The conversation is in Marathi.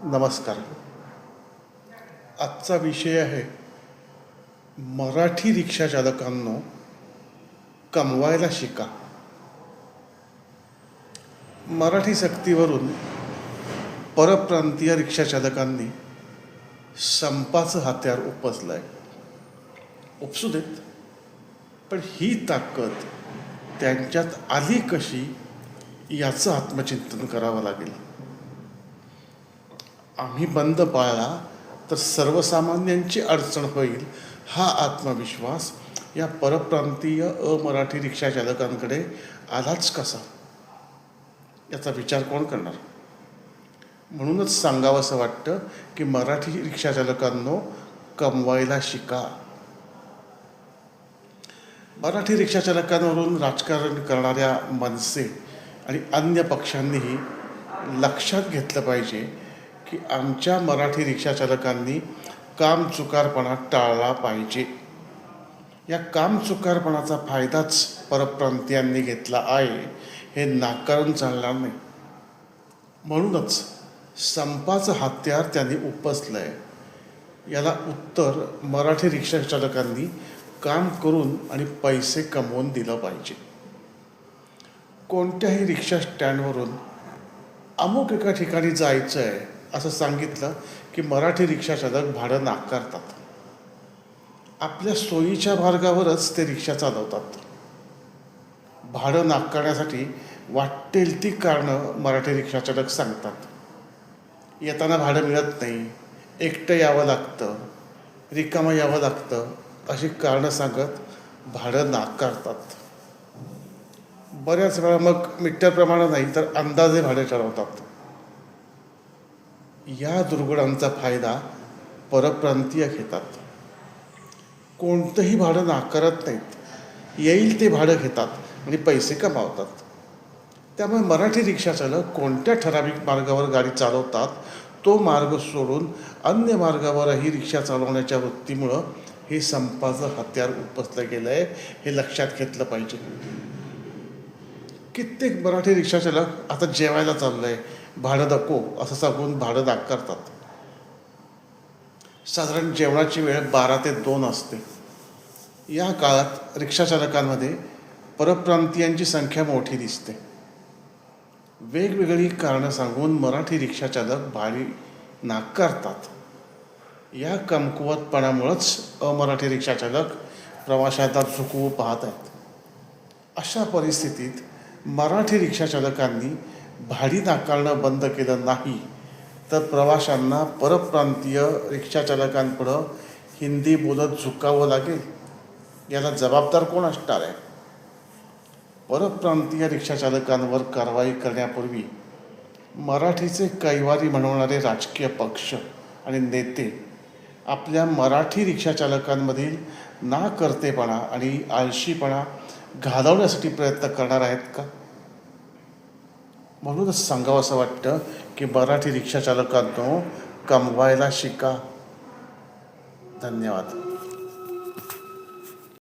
नमस्कार. आजचा विषय आहे मराठी रिक्षा चालकांनो कमवायला शिका. मराठी सक्तीवरून परप्रांतीय रिक्षा चालकांनी संपाचं हत्यार उपसलं आहे. उपसू देत, पण ही ताकद त्यांच्यात आली कशी याचं आत्मचिंतन करावं लागेल. आम्ही बंद पाळला तर सर्वसामान्यांची अडचण होईल हा आत्मविश्वास या परप्रांतीय अमराठी रिक्षा चालकांकडे आलाच कसा याचा विचार कोण करणार. म्हणूनच सांगावंसं वाटतं की मराठी रिक्षा चालकांनो कमवायला शिका. मराठी रिक्षा चालकांवरून राजकारण करणाऱ्या मनसे आणि अन्य पक्षांनीही लक्षात घेतलं पाहिजे की आमच्या मराठी रिक्षा चालकांनी कामचुकारपणा टाळला पाहिजे. या कामचुकारपणाचा फायदाच परप्रांतीयांनी घेतला आहे हे नाकारून चालणार नाही. म्हणूनच संपाचं हत्यार त्यांनी उपसलं आहे. याला उत्तर मराठी रिक्षा चालकांनी काम करून आणि पैसे कमवून दिलं पाहिजे. कोणत्याही रिक्षा स्टँडवरून अमुक एका ठिकाणी जायचं आहे असं सांगितलं की मराठी रिक्षा चालक भाडं नाकारतात. आपल्या सोयीच्या मार्गावरच ते रिक्षा चालवतात. भाडं नाकारण्यासाठी वाटेल ती कारणं मराठी रिक्षा चालक सांगतात. येताना भाडं मिळत नाही, एकटं यावं लागतं, रिकामं यावं लागतं अशी कारणं सांगत भाडं नाकारतात. बऱ्याच वेळा मग मीटरप्रमाणे नाही तर अंदाजे भाडे ठरवतात. या दुर्गुणांचा फायदा परप्रांतीय घेतात. कोणतंही भाडं नाकारत नाहीत, येईल ते भाडं घेतात आणि पैसे कमावतात. त्यामुळे मराठी रिक्षा चालक कोणत्या ठराविक मार्गावर गाडी चालवतात तो मार्ग सोडून अन्य मार्गावरही रिक्षा चालवण्याच्या वृत्तीमुळं हे संपाचं हत्यार उपसलं गेलं आहे हे लक्षात घेतलं पाहिजे. कित्येक मराठी रिक्षा चालक आता जेवायला चाललं आहे, भाडं नको असं सांगून भाडं नाकारतात. साधारण जेवणाची वेळ 12 ते 2 असते. या काळात रिक्षा चालकांमध्ये परप्रांतीयांची संख्या मोठी दिसते. वेगवेगळी कारणं सांगून मराठी रिक्षा चालक भाडी नाकारतात. या कमकुवतपणामुळंच अमराठी रिक्षा चालक प्रवाशांना झुकवू पाहत आहेत. अशा परिस्थितीत मराठी रिक्षा चालकांनी भाडी नाकारणं बंद केलं नाही तर प्रवाशांना परप्रांतीय रिक्षा चालकांपुढं हिंदी बोलत झुकावं लागेल. याला जबाबदार कोण असणार आहे? परप्रांतीय रिक्षा चालकांवर कारवाई करण्यापूर्वी मराठीचे कैवारी म्हणवणारे राजकीय पक्ष आणि नेते आपल्या मराठी रिक्षा चालकांमधील नाकर्तेपणा आणि आळशीपणा घालवण्यासाठी प्रयत्न करणार आहेत का? म्हणूनच सांगावंसं वाटतं की मराठी रिक्षा चालकांनो कमवायला शिका. धन्यवाद.